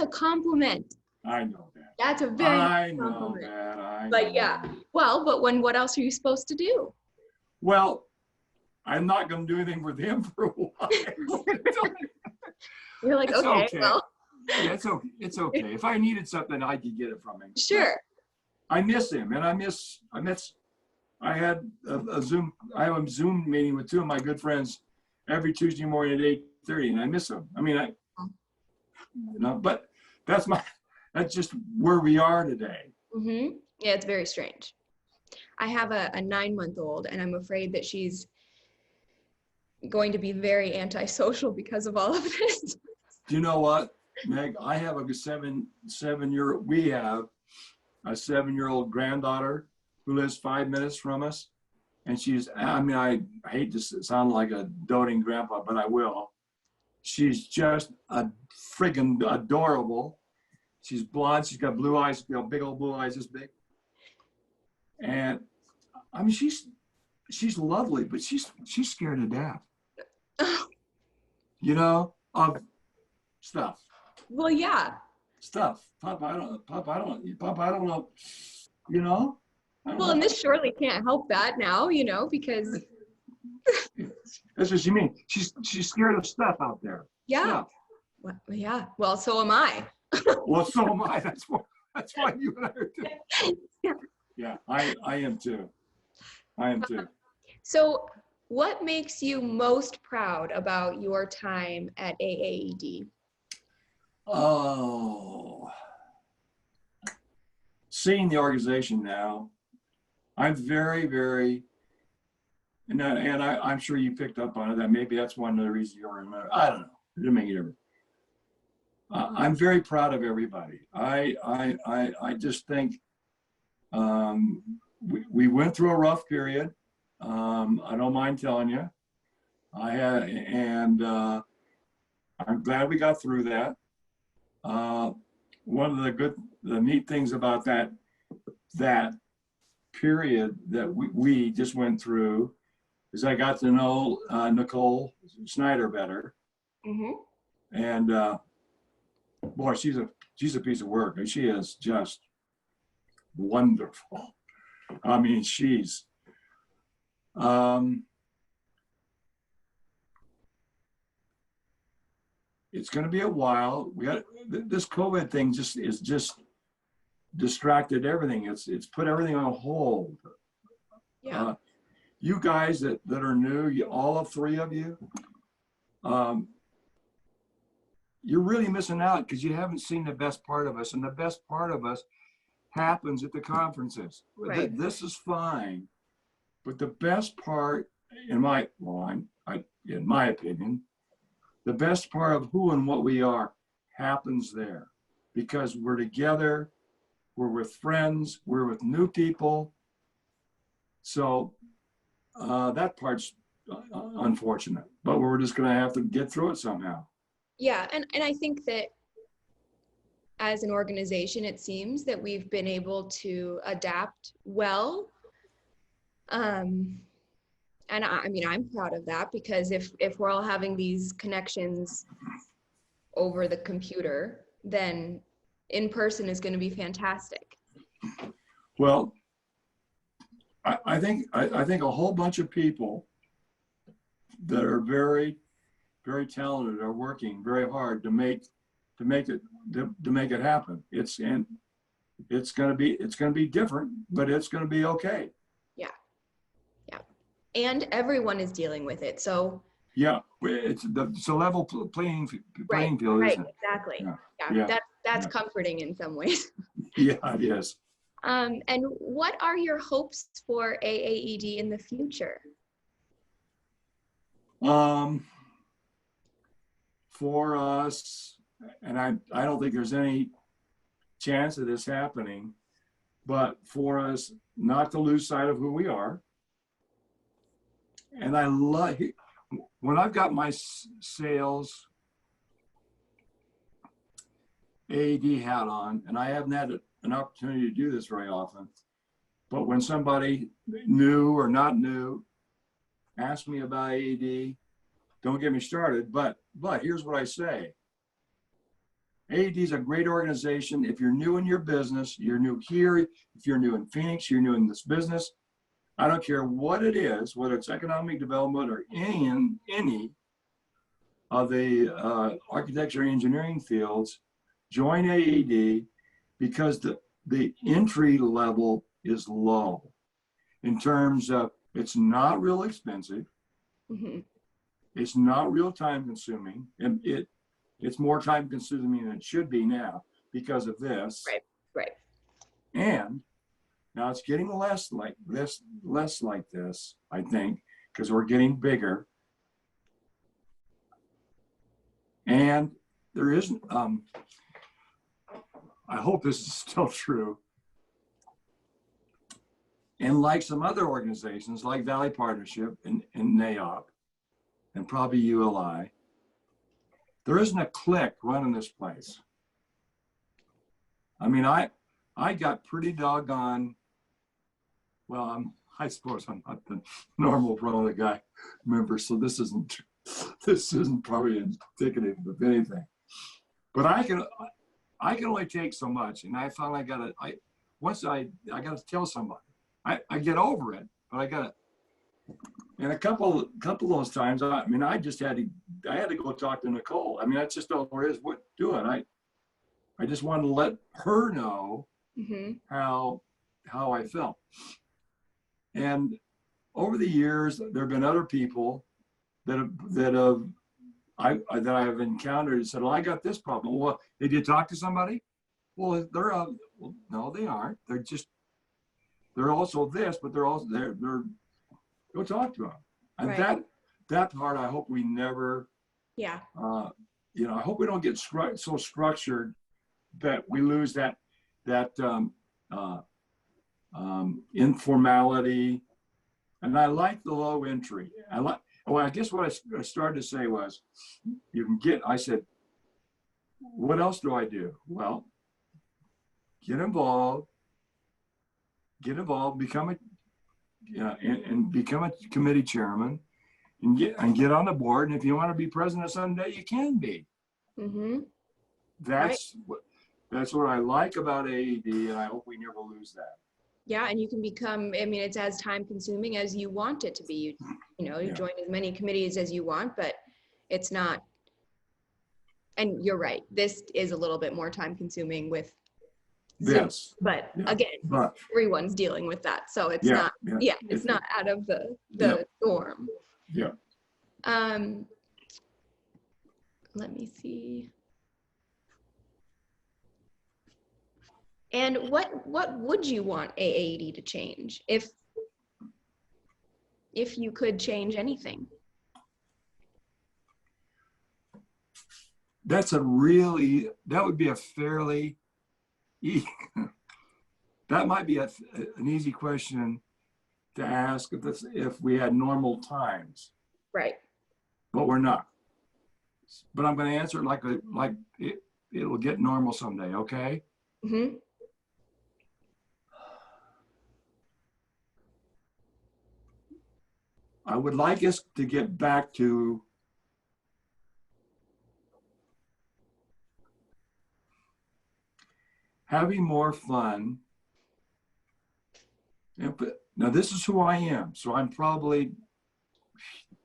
a compliment. I know that. That's a very I know compliment. that. But yeah. Well, but what else are you supposed to do? Well, I'm not going to do anything with him for a while. You're like, It's okay, well. Yeah, it's okay. If I needed something, I could get it from him. Sure. I miss him, and I had a Zoom meeting with two of my good friends every Tuesday morning at 8:30, and I miss them. I mean, but that's just where we are today. Mm-hmm. Yeah, it's very strange. I have a 9-month-old, and I'm afraid that she's going to be very antisocial because of all of this. Do you know what, Meg? I have a we have a 7-year-old granddaughter who lives 5 minutes from us. And I hate to sound like a doting grandpa, but I will. She's just a friggin' adorable. She's blonde. She's got blue eyes, big old blue eyes this big. And I mean, she's lovely, but she's scared to death. Of stuff. Well, yeah. Stuff. Papa, I don't know. Well, and this surely can't help that now, because. That's what you mean. She's scared of stuff out there. Yeah. Stuff. Well, yeah. Well, so am I. Well, so am I. That's why you and I are too. Yeah, I am too. So what makes you most proud about your time at AAED? Oh, seeing the organization now, I'm very, very, and I'm sure you picked up on it, that maybe that's one of the reasons you remember. I don't know. It didn't make it different. I'm very proud of everybody. I just think we went through a rough period. I don't mind telling you. I'm glad we got through that. One of the neat things about that period that we just went through is I got to know Nicole Snyder better. Mm-hmm. And boy, she's a piece of work. And she is just wonderful. I mean, she's it's going to be a while. We got this COVID thing just distracted everything. It's put everything on hold. Yeah. You guys that are new, all of three of you, you're really missing out because you haven't seen the best part of us, and the best part of us happens at the conferences. Right. This is fine, but the best part, in my opinion, the best part of who and what we are happens there, because we're together, we're with friends, we're with new people. So that part's unfortunate, but we're just going to have to get through it somehow. Yeah, and I think that as an organization, it seems that we've been able to adapt well. And I mean, I'm proud of that, because if we're all having these connections over the computer, then in person is going to be fantastic. Well, I think a whole bunch of people that are very, very talented are working very hard to make it happen. It's going to be different, but it's going to be okay. Yeah. Yeah. And everyone is dealing with it. So yeah, it's a level playing right, field, right, isn't it? exactly. Yeah. Yeah. That's Yeah. comforting in some ways. Yeah, it is. And what are your hopes for AAED in the future? For us, and I don't think there's any chance of this happening, but for us not to lose sight of who we are. And I love, when I've got my sales AED hat on, and I haven't had an opportunity to do this very often, but when somebody new or not new asks me about AED, don't get me started, but here's what I say. AED is a great organization. If you're new in your business, you're new here, if you're new in Phoenix, you're new in this business, I don't care what it is, whether it's economic development or any of the architecture and engineering fields, join AED because the entry level is low in terms of it's not real expensive. Mm-hmm. It's not real time consuming, and it's more time consuming than it should be now because of this. Right. And now it's getting less like this, I think, because we're getting bigger. And there isn't, I hope this is still true. And like some other organizations like Valley Partnership and NAOP and probably ULI, there isn't a clique running this place. I mean, I got pretty doggone, well, I suppose I'm not the normal Rona guy member, so this isn't probably indicative of anything. But I can only take so much, and I found I gotta tell somebody. I get over it, but I gotta. And a couple of those times, I mean, I had to go talk to Nicole. I mean, that's just all there is. What do it? I just wanted to let her know Mm-hmm. how I felt. And over the years, there have been other people that I have encountered and said, "Well, I got this problem." Well, did you talk to somebody? Well, well, no, they aren't. They're also this, but they're go talk to them. And right. that part, I hope we never. Yeah. I hope we don't get so structured that we lose that informality. And I like the low entry. I guess what I started to say was, I said, what else do I do? Well, get involved, become become a committee chairman and get on the board. And if you want to be president someday, you can be. Mm-hmm. That's what I like about AED, and I hope we never lose that. Yeah, and you can become, I mean, it's as time consuming as you want it to be. You join as many committees as you want, but it's not, and you're right, this is a little bit more time consuming with this. But again, everyone's dealing with that. So it's not, it's not out of the norm. Yeah. Let me see. And what would you want AAD to change if you could change anything? That would be a fairly, that might be an easy question to ask if we had normal times. Right. But we're not. But I'm going to answer it like it'll get normal someday, okay? Mm-hmm. I would like us to get back to having more fun Yeah, but now this is who I am, so I'm probably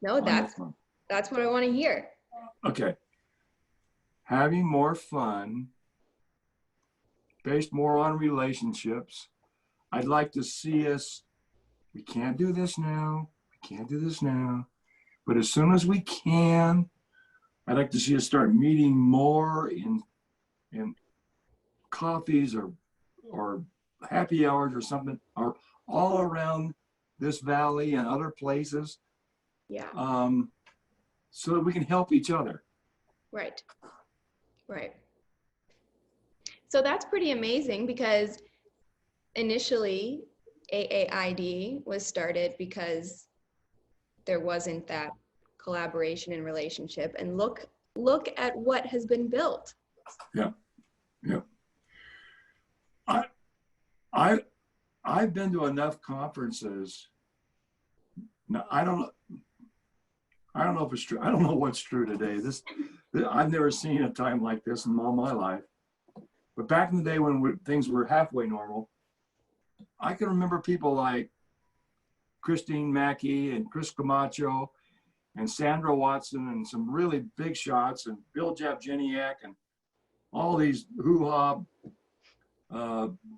No, that's what I want to hear. okay. Having more fun, based more on relationships. I'd like to see us. We can't do this now. We can't do this now. But as soon as we can, I'd like to see us start meeting more in coffees or happy hours or something, or all around this valley and other places, Yeah. so that we can help each other. Right. Right. So that's pretty amazing because initially AAID was started because there wasn't that collaboration and relationship, and look at what has been built. Yeah, yeah. I've been to enough conferences. Now, I don't know if it's true. I don't know what's true today. I've never seen a time like this in all my life. But back in the day when things were halfway normal, I can remember people like Christine Mackey and Chris Camacho and Sandra Watson and some really big shots and Bill Javgeniak and all these hoo-ha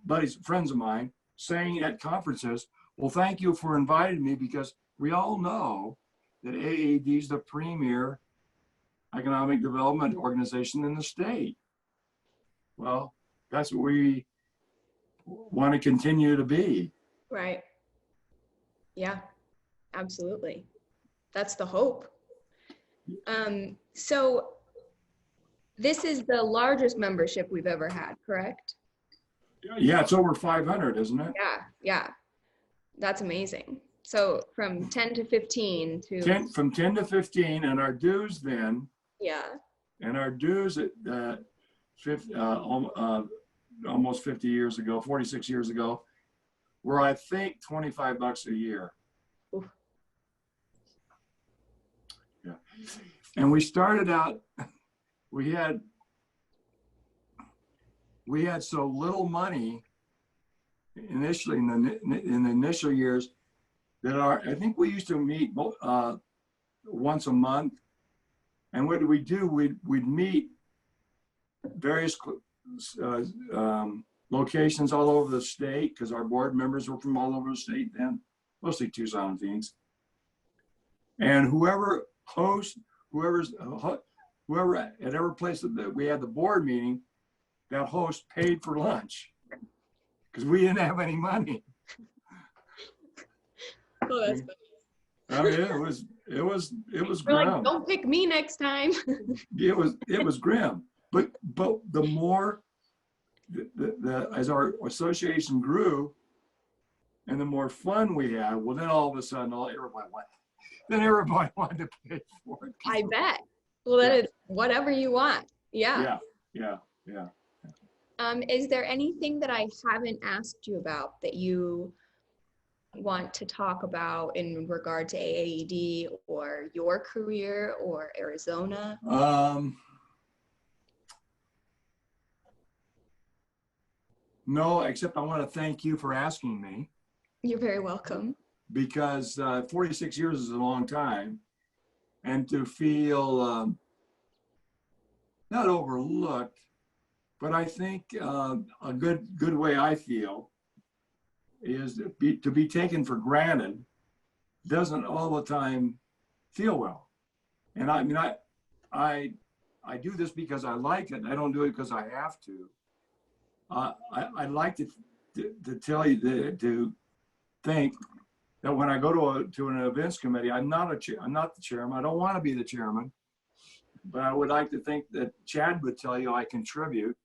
buddies, friends of mine, saying at conferences, well, thank you for inviting me, because we all know that AAD is the premier economic development organization in the state. Well, that's what we want to continue to be. Right. Yeah, absolutely. That's the hope. So this is the largest membership we've ever had, correct? Yeah, it's over 500, isn't it? Yeah, yeah. That's amazing. So from 10 to 15 to... From 10 to 15, and our dues then, Yeah. and our dues at almost 50 years ago, 46 years ago, were, I think, $25 a year. Oof. Yeah. And we started out, we had so little money initially in the initial years that I think we used to meet once a month. And what did we do? We'd meet various locations all over the state, because our board members were from all over the state then, mostly Tucson and Phoenix. And whoever at every place that we had the board meeting, that host paid for lunch, because we didn't have any money. Oh, that's funny. I mean, it was We're like, grim. don't pick me next time. It was grim. But the more as our association grew, and the more fun we had, well, then all of a sudden, everybody wanted to pay for it. I bet. Well, that is whatever you want. Yeah. Yeah. Is there anything that I haven't asked you about that you want to talk about in regard to AAED or your career or Arizona? No, except I want to thank you for asking me. You're very welcome. Because 46 years is a long time, and to feel not overlooked, but I think a good way I feel is to be taken for granted doesn't all the time feel well. And I mean, I do this because I like it. I don't do it because I have to. I'd like to tell you to think that when I go to an events committee, I'm not the chairman. I don't want to be the chairman, but I would like to think that Chad would tell you I contribute.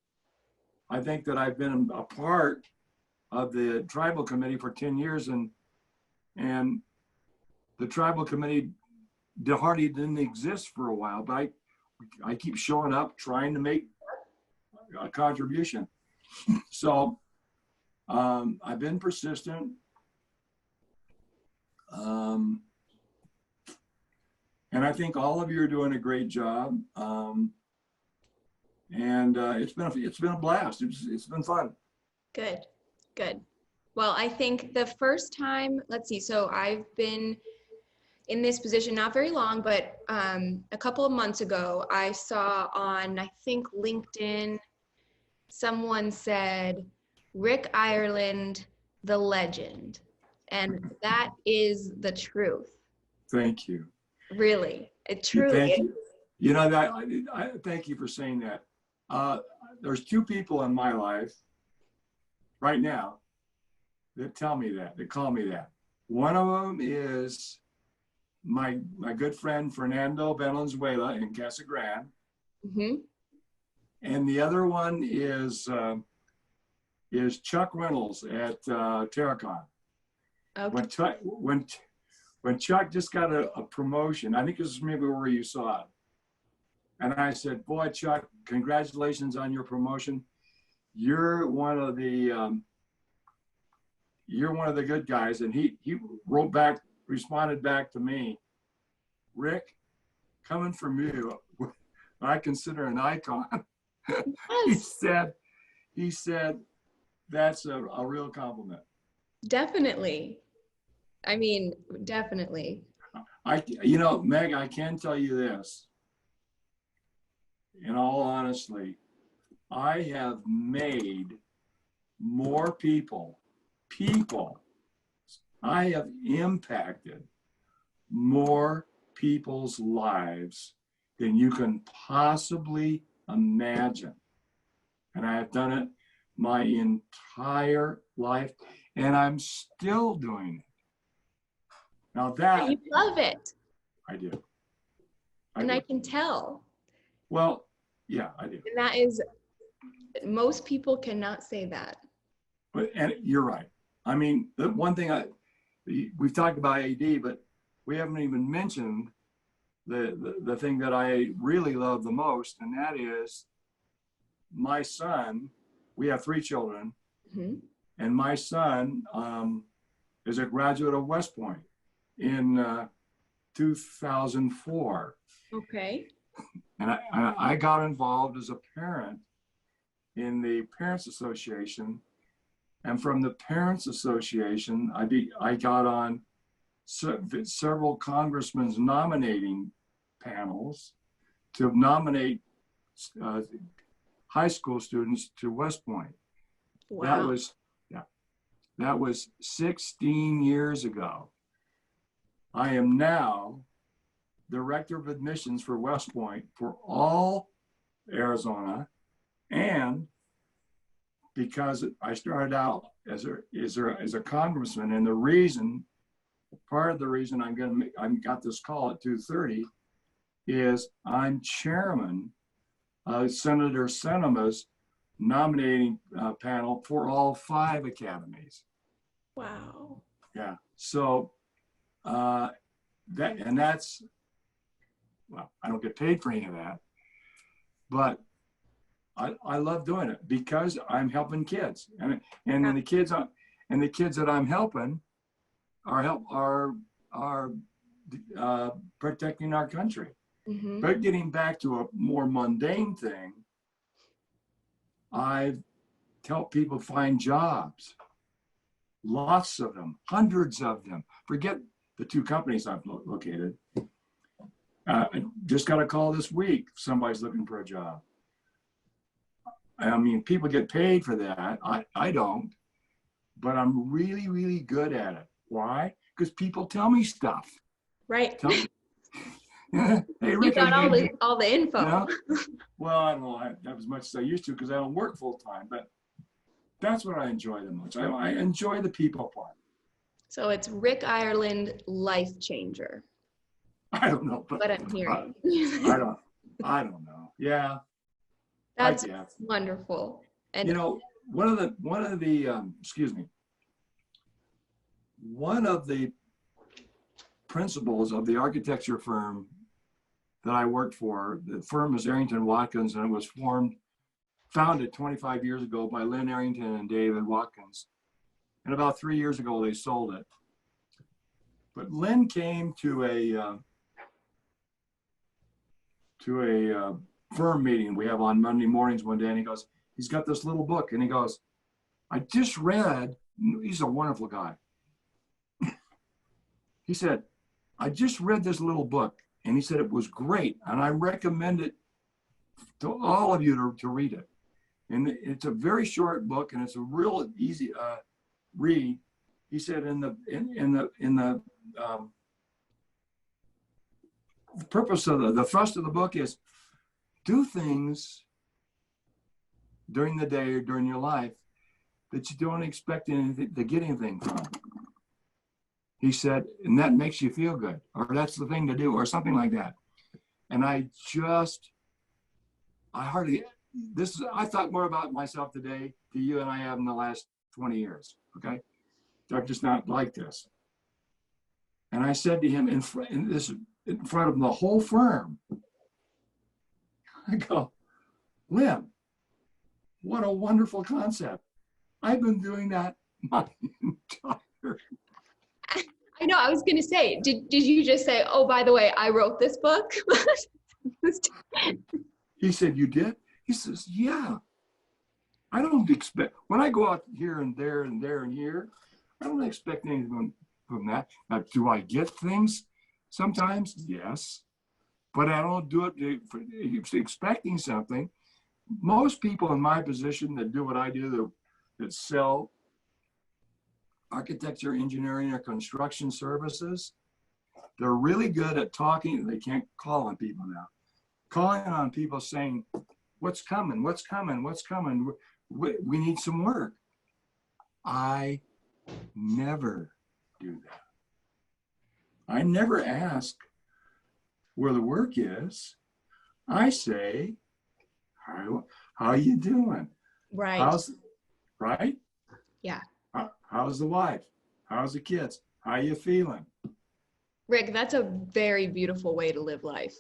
I think that I've been a part of the tribal committee for 10 years, and the tribal committee hardly didn't exist for a while, but I keep showing up trying to make a contribution. So I've been persistent. And I think all of you are doing a great job. And it's been a blast. It's been fun. Good. Well, I think the first time, let's see, so I've been in this position not very long, but a couple of months ago, I saw on, I think, LinkedIn, someone said, Rick Ireland, the legend. And that is the truth. Thank you. Really, it truly Thank is. you. You know, that I thank you for saying that. There's two people in my life right now that tell me that, that call me that. One of them is my good friend Fernando Valenzuela in Casa Grande, Mm-hmm. and the other one is Chuck Reynolds at Terracon. Okay. When Chuck just got a promotion, I think this is maybe where you saw it, and I said, "Boy, Chuck, congratulations on your promotion. You're one of the good guys." And he responded back to me, "Rick, coming from you, I consider an icon." Yes, he said, "That's a real compliment." definitely. I mean, definitely. Meg, I can tell you this, in all honesty, I have made more people, I have impacted more people's lives than you can possibly imagine. And I have done it my entire life, and I'm still doing it. Now that You love it. I do. And I can tell. Well, yeah, I do. And that is, most people cannot say that. And you're right. I mean, the one thing we've talked about AD, but we haven't even mentioned the thing that I really love the most, and that is my son. We have 3 children, Mm-hmm. and my son is a graduate of West Point in 2004. Okay. And I got involved as a parent in the Parents Association. And from the Parents Association, I got on several congressmen's nominating panels to nominate high school students to West Point. Wow. That was 16 years ago. I am now director of admissions for West Point for all Arizona, and because I started out as a congressman, and part of the reason I got this call at 2:30 is I'm chairman of Senator Sinema's nominating panel for all 5 academies. Wow. Yeah. So that's, well, I don't get paid for any of that, but I love doing it because I'm helping kids, and the kids that I'm helping are protecting our country. Mm-hmm. But getting back to a more mundane thing, I've helped people find jobs, lots of them, hundreds of them. Forget the 2 companies I've located. I just got a call this week. Somebody's looking for a job. I mean, people get paid for that. I don't, but I'm really, really good at it. Why? Because people tell me stuff. Right. Hey, Rick, You got all the info. You know? Well, I don't know that as much as I used to because I don't work full time, but that's what I enjoy the most. I enjoy the people part. So it's Rick Ireland, life changer. I don't know, but What I'm hearing. I don't know. Yeah. That's wonderful. And one of the principals of the architecture firm that I worked for, the firm is Arrington Watkins, and it was founded 25 years ago by Lynn Arrington and David Watkins. And about 3 years ago, they sold it. But Lynn came to a firm meeting we have on Monday mornings one day, and he goes, he's got this little book, and he goes, I just read he's a wonderful guy. He said, I just read this little book, and he said it was great, and I recommend it to all of you to read it. And it's a very short book, and it's a real easy read. He said the purpose of the thrust of the book is do things during the day or during your life that you don't expect anything to get anything from. He said, and that makes you feel good, or that's the thing to do, or something like that. And I thought more about myself today to you than I have in the last 20 years, okay? I'm just not like this. And I said to him in front of the whole firm, I go, Lynn, what a wonderful concept. I've been doing that my entire. I know, I was going to say, did you just say, oh, by the way, I wrote this book? He said, you did? He says, yeah. I don't expect, when I go out here and there and there and here, I don't expect anything from that. Now, do I get things? Sometimes, yes. But I don't do it for expecting something. Most people in my position that do what I do, that sell architecture, engineering, or construction services, they're really good at talking. They can't call on people now. Calling on people saying, what's coming, what's coming, what's coming? We need some work. I never do that. I never ask where the work is. I say, how you doing? Right. Right? Yeah. How's the wife? How's the kids? How you feeling? Rick, that's a very beautiful way to live life.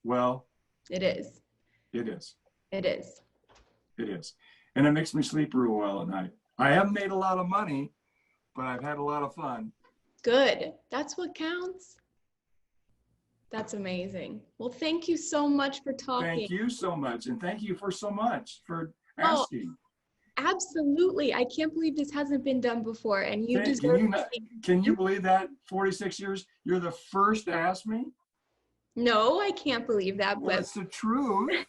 Well, it is. It is. It is. It is. And it makes me sleep real well at night. I haven't made a lot of money, but I've had a lot of fun. Good. That's what counts. That's amazing. Well, thank you so much for talking. Thank you so much. And thank you for so much for asking. Oh, absolutely. I can't believe this hasn't been done before. And you deserve Can you believe that? 46 years, you're the first to ask me? No, I can't believe that. Well, but it's the truth.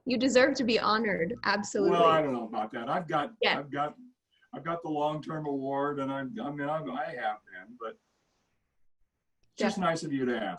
You deserve to be honored. Absolutely. Well, I don't know about that. I've got the long-term award, and I have been, but it's just nice of you to ask.